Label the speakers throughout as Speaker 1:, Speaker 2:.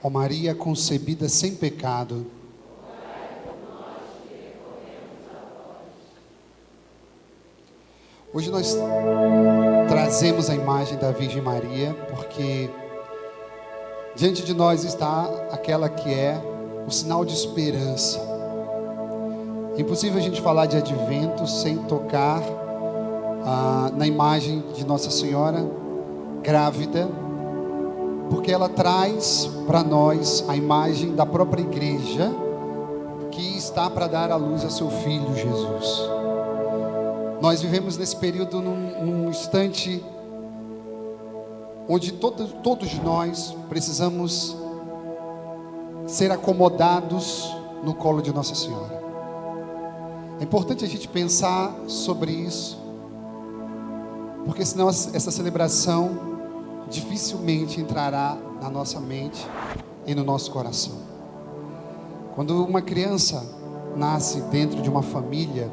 Speaker 1: Ó Maria concebida sem pecado, hoje nós trazemos a imagem da Virgem Maria, porque diante de nós está aquela que é o sinal de esperança. É impossível a gente falar de advento sem tocar na imagem de Nossa Senhora grávida, porque ela traz para nós a imagem da própria igreja que está para dar à luz a seu Filho Jesus. Nós vivemos nesse período num instante onde todos nós precisamos ser acomodados no colo de Nossa Senhora. É importante a gente pensar sobre isso, porque senão essa celebração dificilmente entrará na nossa mente e no nosso coração. Quando uma criança nasce dentro de uma família,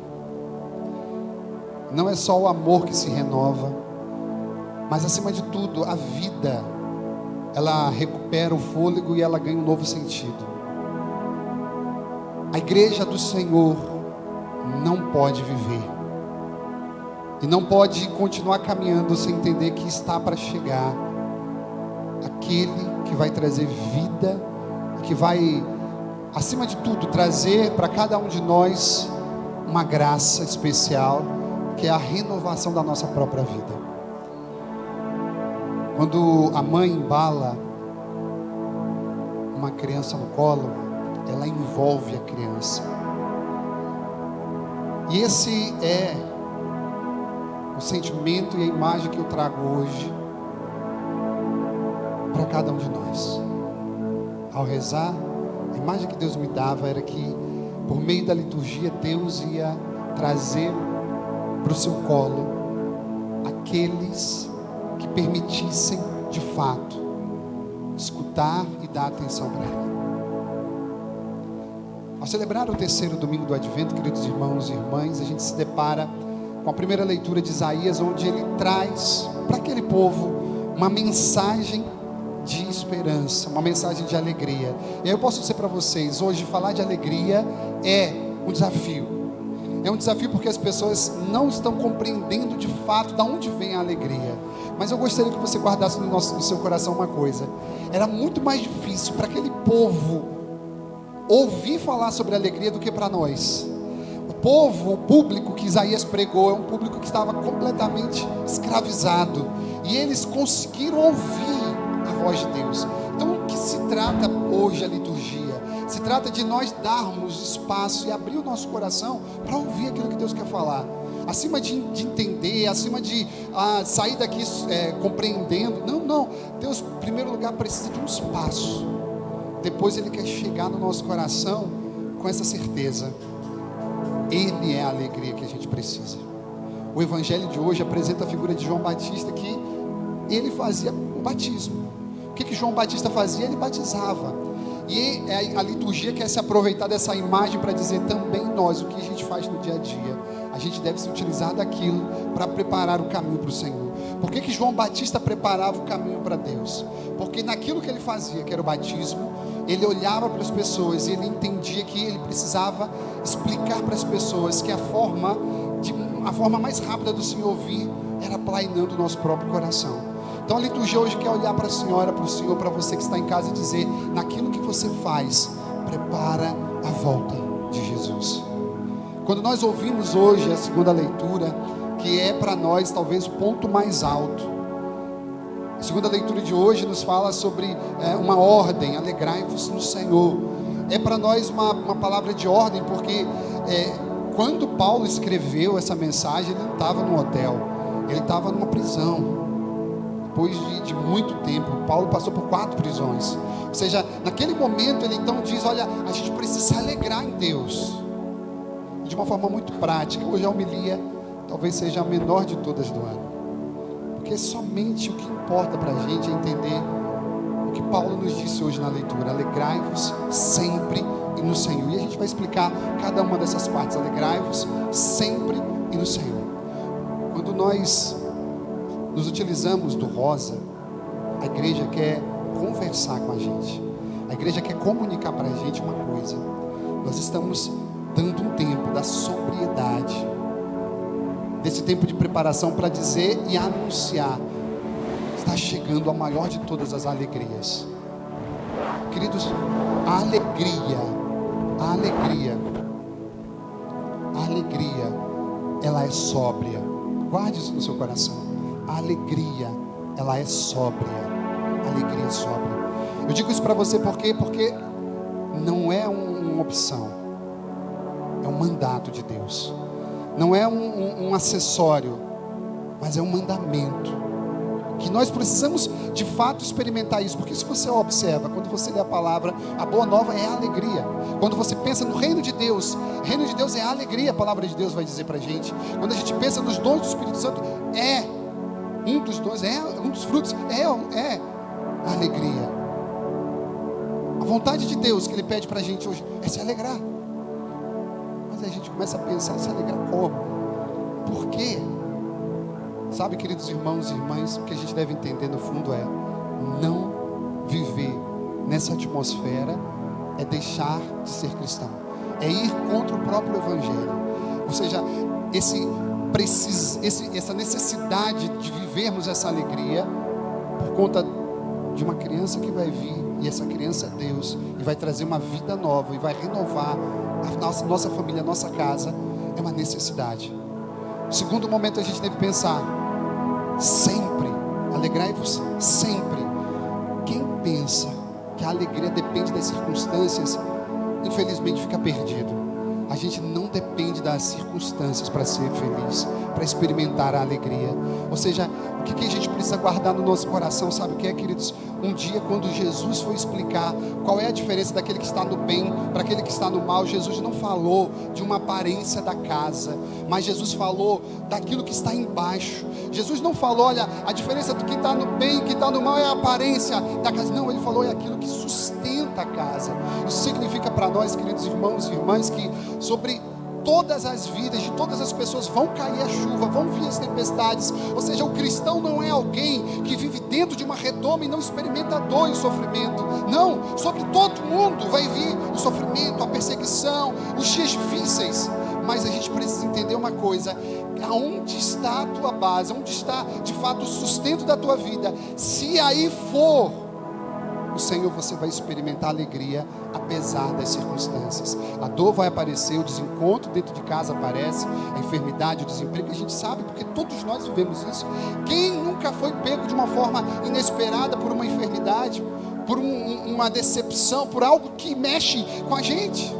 Speaker 1: não é só o amor que se renova, mas acima de tudo, a vida, ela recupera o fôlego e ela ganha um novo sentido. A igreja do Senhor não pode viver e não pode continuar caminhando sem entender que está para chegar aquele que vai trazer vida e que vai, acima de tudo, trazer para cada um de nós uma graça especial, que é a renovação da nossa própria vida. Quando a mãe embala uma criança no colo, ela envolve a criança. E esse é o sentimento e a imagem que eu trago hoje para cada um de nós. Ao rezar, a imagem que Deus me dava era que, por meio da liturgia, Deus ia trazer para o seu colo aqueles que permitissem, de fato, escutar e dar atenção para Ele. Ao celebrar o terceiro domingo do Advento, queridos irmãos e irmãs, a gente se depara com a primeira leitura de Isaías, onde ele traz para aquele povo uma mensagem de esperança, uma mensagem de alegria. E aí eu posso dizer para vocês, hoje falar de alegria é um desafio. É um desafio porque as pessoas não estão compreendendo de fato de onde vem a alegria. Mas eu gostaria que você guardasse no seu coração uma coisa. Era muito mais difícil para aquele povo ouvir falar sobre alegria do que para nós. O povo, o público que Isaías pregou, é um público que estava completamente escravizado. E eles conseguiram ouvir a voz de Deus. Então o que se trata hoje a liturgia? Se trata de nós darmos espaço e abrir o nosso coração para ouvir aquilo que Deus quer falar. Acima de entender, acima de sair daqui compreendendo. Não. Deus, em primeiro lugar, precisa de um espaço. Depois Ele quer chegar no nosso coração com essa certeza. Ele é a alegria que a gente precisa. O Evangelho de hoje apresenta a figura de João Batista, que ele fazia o batismo. O que João Batista fazia? Ele batizava. E a liturgia quer se aproveitar dessa imagem para dizer também nós, o que a gente faz no dia a dia. A gente deve se utilizar daquilo para preparar o caminho para o Senhor. Por que João Batista preparava o caminho para Deus? Porque naquilo que ele fazia, que era o batismo, ele olhava para as pessoas e ele entendia que ele precisava explicar para as pessoas que a forma mais rápida do Senhor vir era aplainando o nosso próprio coração. Então a liturgia hoje quer olhar para a Senhora, para o Senhor, para você que está em casa e dizer: naquilo que você faz, prepara a volta de Jesus. Quando nós ouvimos hoje a segunda leitura, que é para nós talvez o ponto mais alto, a segunda leitura de hoje nos fala sobre uma ordem: alegrai-vos no Senhor. É para nós uma palavra de ordem, porque quando Paulo escreveu essa mensagem, ele não estava num hotel, ele estava numa prisão. Depois de muito tempo, Paulo passou por 4 prisões. Ou seja, naquele momento ele então diz: olha, a gente precisa se alegrar em Deus. De uma forma muito prática. Hoje a homilia talvez seja a menor de todas do ano, porque somente o que importa para a gente é entender o que Paulo nos disse hoje na leitura: alegrai-vos sempre e no Senhor. E a gente vai explicar cada uma dessas partes. Alegrai-vos sempre e no Senhor. Quando nós nos utilizamos do rosa, a igreja quer conversar com a gente. A igreja quer comunicar para a gente uma coisa: nós estamos dando um tempo da sobriedade, desse tempo de preparação para dizer e anunciar: está chegando a maior de todas as alegrias. Queridos, a alegria, ela é sóbria. Guarde isso no seu coração. A alegria, ela é sóbria. A alegria é sóbria. Eu digo isso para você porque não é uma opção, é um mandato de Deus. Não é um acessório, mas é um mandamento. Que nós precisamos de fato experimentar isso. Porque se você observa, quando você lê a palavra, a boa nova é a alegria. Quando você pensa no reino de Deus é a alegria. A palavra de Deus vai dizer para a gente. Quando a gente pensa nos dons do Espírito Santo, é um dos dons, é um dos frutos, é a alegria. A vontade de Deus que Ele pede para a gente hoje é se alegrar. Mas aí a gente começa a pensar: se alegrar como? Por quê? Sabe, queridos irmãos e irmãs, o que a gente deve entender no fundo é: não viver nessa atmosfera é deixar de ser cristão, é ir contra o próprio evangelho. Ou seja, essa necessidade de vivermos essa alegria por conta de uma criança que vai vir, e essa criança é Deus, e vai trazer uma vida nova, e vai renovar a nossa família, a nossa casa, é uma necessidade. Segundo momento, a gente deve pensar: sempre, alegrai-vos sempre. Quem pensa que a alegria depende das circunstâncias, infelizmente fica perdido. A gente não depende das circunstâncias para ser feliz, para experimentar a alegria. Ou seja, o que a gente precisa guardar no nosso coração, sabe o que é, queridos? Um dia, quando Jesus foi explicar qual é a diferença daquele que está no bem para aquele que está no mal, Jesus não falou de uma aparência da casa, mas Jesus falou daquilo que está embaixo. Jesus não falou: olha, a diferença do que está no bem e que está no mal é a aparência da casa. Não, Ele falou: é aquilo que sustenta a casa. Isso significa para nós, queridos irmãos e irmãs, que sobre todas as vidas de todas as pessoas vão cair a chuva, vão vir as tempestades. Ou seja, o cristão não é alguém que vive dentro de uma redoma e não experimenta a dor e o sofrimento. Não, sobre todo mundo vai vir o sofrimento, a perseguição, os dias difíceis. Mas a gente precisa entender uma coisa: aonde está a tua base, onde está de fato o sustento da tua vida? Se aí for o Senhor, você vai experimentar alegria apesar das circunstâncias. A dor vai aparecer, o desencontro dentro de casa aparece, a enfermidade, o desemprego, a gente sabe, porque todos nós vivemos isso. Quem nunca foi pego de uma forma inesperada por uma enfermidade, por uma decepção, por algo que mexe com a gente?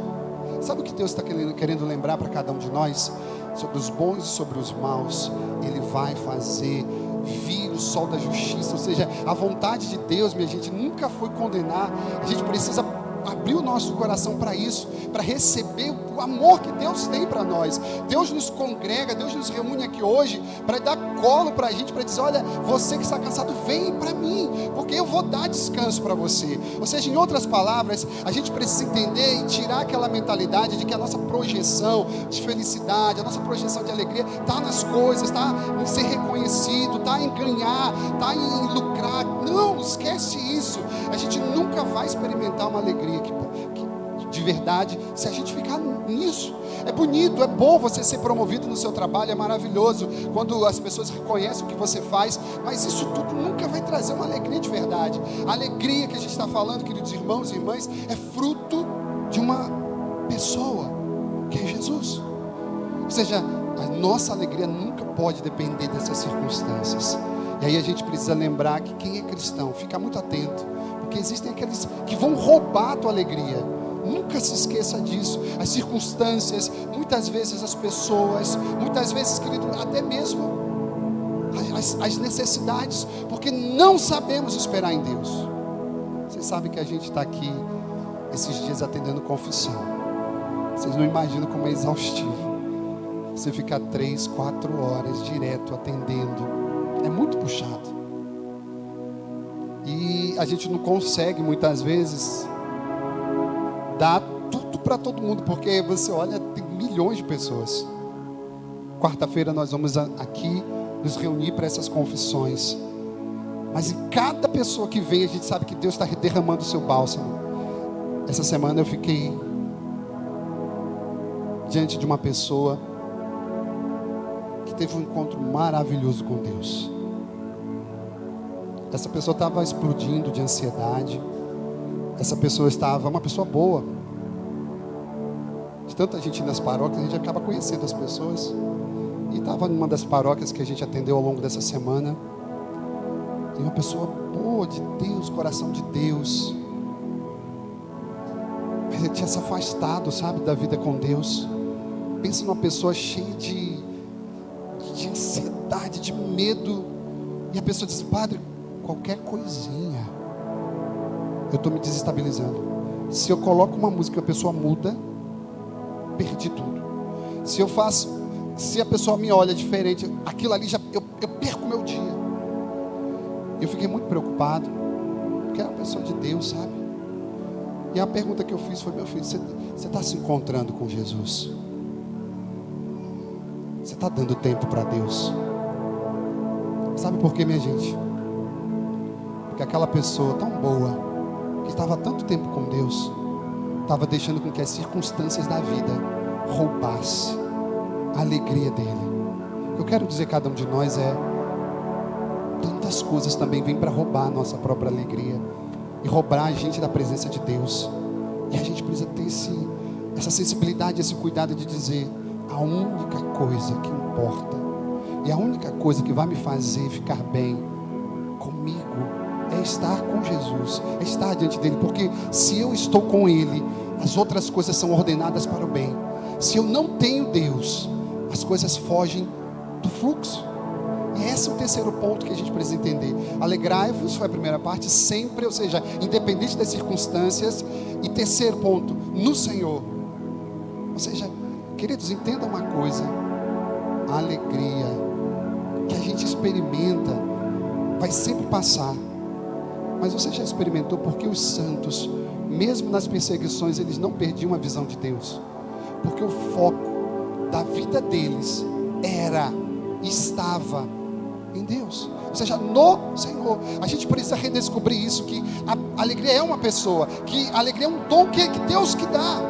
Speaker 1: Sabe o que Deus está querendo lembrar para cada um de nós? Sobre os bons e sobre os maus, Ele vai fazer vir o sol da justiça. Ou seja, a vontade de Deus, minha gente, nunca foi condenar. A gente precisa abrir o nosso coração para isso, para receber o amor que Deus tem para nós. Deus nos congrega, Deus nos reúne aqui hoje para dar colo para a gente, para dizer: olha, você que está cansado, vem para mim, porque eu vou dar descanso para você. Ou seja, em outras palavras, a gente precisa entender e tirar aquela mentalidade de que a nossa projeção de felicidade, a nossa projeção de alegria está nas coisas, está em ser reconhecido, está em ganhar, está em lucrar. Não, esquece isso. A gente nunca vai experimentar uma alegria de verdade se a gente ficar nisso. É bonito, é bom você ser promovido no seu trabalho, é maravilhoso quando as pessoas reconhecem o que você faz, mas isso tudo nunca vai trazer uma alegria de verdade. A alegria que a gente está falando, queridos irmãos e irmãs, é fruto de uma pessoa, que é Jesus. Ou seja, a nossa alegria nunca pode depender dessas circunstâncias. E aí a gente precisa lembrar que quem é cristão, fica muito atento, porque existem aqueles que vão roubar a tua alegria. Nunca se esqueça disso. As circunstâncias, muitas vezes as pessoas, muitas vezes, querido, até mesmo as necessidades, porque não sabemos esperar em Deus. Vocês sabem que a gente está aqui esses dias atendendo confissão. Vocês não imaginam como é exaustivo você ficar 3, 4 horas direto atendendo. É muito puxado. E a gente não consegue muitas vezes dar tudo para todo mundo, porque você olha, tem milhões de pessoas. Quarta-feira nós vamos aqui nos reunir para essas confissões. Mas em cada pessoa que vem, a gente sabe que Deus está derramando o seu bálsamo. Essa semana eu fiquei diante de uma pessoa que teve um encontro maravilhoso com Deus. Essa pessoa estava explodindo de ansiedade. Essa pessoa estava, uma pessoa boa. De tanta gente nas paróquias, a gente acaba conhecendo as pessoas. E estava numa das paróquias que a gente atendeu ao longo dessa semana. E uma pessoa boa de Deus, coração de Deus. Mas ele tinha se afastado, sabe, da vida com Deus. Pensa numa pessoa cheia de ansiedade, de medo. E a pessoa diz: padre, qualquer coisinha, eu estou me desestabilizando. Se eu coloco uma música e a pessoa muda, perdi tudo. Se a pessoa me olha diferente, aquilo ali eu perco o meu dia. Eu fiquei muito preocupado, porque é uma pessoa de Deus, sabe? E a pergunta que eu fiz foi: meu filho, você está se encontrando com Jesus? Você está dando tempo para Deus? Sabe por quê, minha gente? Porque aquela pessoa tão boa, que estava há tanto tempo com Deus, estava deixando com que as circunstâncias da vida roubassem a alegria dele. O que eu quero dizer a cada um de nós é: tantas coisas também vêm para roubar a nossa própria alegria e roubar a gente da presença de Deus. E a gente precisa ter essa sensibilidade, esse cuidado de dizer: a única coisa que importa e a única coisa que vai me fazer ficar bem comigo é estar com Jesus, é estar diante dele. Porque se eu estou com ele, as outras coisas são ordenadas para o bem. Se eu não tenho Deus, as coisas fogem do fluxo. E esse é o terceiro ponto que a gente precisa entender. Alegrai-vos, foi a primeira parte, sempre, ou seja, independente das circunstâncias. E terceiro ponto, no Senhor. Ou seja, queridos, entendam uma coisa: a alegria que a gente experimenta vai sempre passar. Mas você já experimentou porque os santos, mesmo nas perseguições, eles não perdiam a visão de Deus? Porque o foco da vida deles estava em Deus, ou seja, no Senhor. A gente precisa redescobrir isso, que a alegria é uma pessoa, que a alegria é um dom que Deus que dá.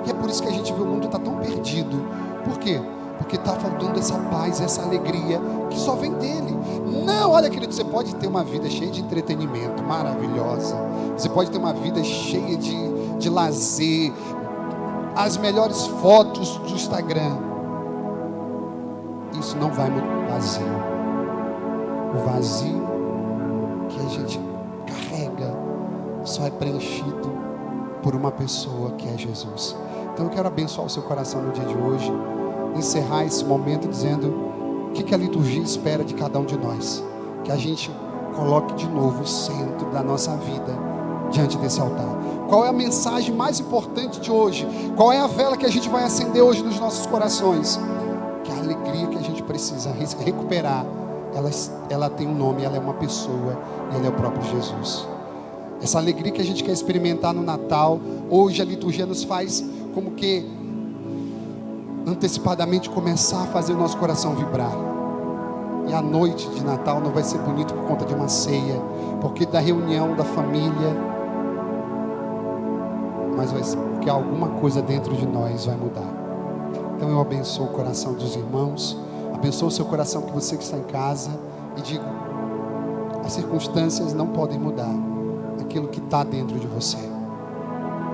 Speaker 1: E é por isso que a gente vê o mundo está tão perdido. Por quê? Porque está faltando essa paz, essa alegria que só vem dele. Não, olha, querido, você pode ter uma vida cheia de entretenimento, maravilhosa. Você pode ter uma vida cheia de lazer, as melhores fotos do Instagram. Isso não vai mudar o vazio. O vazio que a gente carrega só é preenchido por uma pessoa que é Jesus. Então eu quero abençoar o seu coração no dia de hoje, encerrar esse momento dizendo o que a liturgia espera de cada um de nós: que a gente coloque de novo o centro da nossa vida diante desse altar. Qual é a mensagem mais importante de hoje? Qual é a vela que a gente vai acender hoje nos nossos corações? Que a alegria que a gente precisa recuperar, ela tem um nome, ela é uma pessoa, e ele é o próprio Jesus. Essa alegria que a gente quer experimentar no Natal, hoje a liturgia nos faz como que antecipadamente começar a fazer o nosso coração vibrar. E a noite de Natal não vai ser bonito por conta de uma ceia, porque da reunião da família, mas vai ser porque alguma coisa dentro de nós vai mudar. Então eu abençoo o coração dos irmãos, abençoo o seu coração, que você que está em casa, e digo: as circunstâncias não podem mudar aquilo que está dentro de você.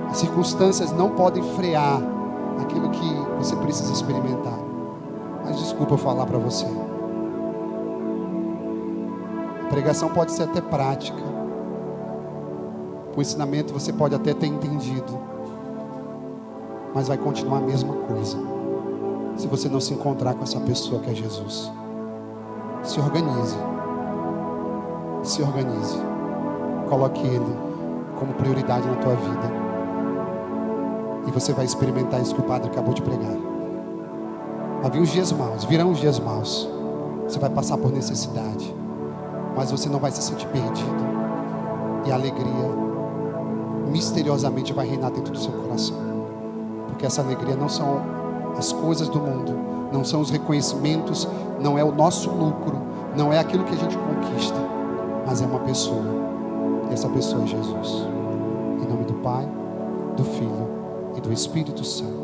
Speaker 1: As circunstâncias não podem frear aquilo que você precisa experimentar. Mas desculpa eu falar para você, a pregação pode ser até prática, o ensinamento você pode até ter entendido, mas vai continuar a mesma coisa se você não se encontrar com essa pessoa que é Jesus. Se organize, coloque Ele como prioridade na tua vida, e você vai experimentar isso que o padre acabou de pregar. Virão os dias maus, você vai passar por necessidade, mas você não vai se sentir perdido, e a alegria misteriosamente vai reinar dentro do seu coração, porque essa alegria não são as coisas do mundo, não são os reconhecimentos, não é o nosso lucro, não é aquilo que a gente conquista, mas é uma pessoa, e essa pessoa é Jesus. Em nome do Pai, do Espírito Santo.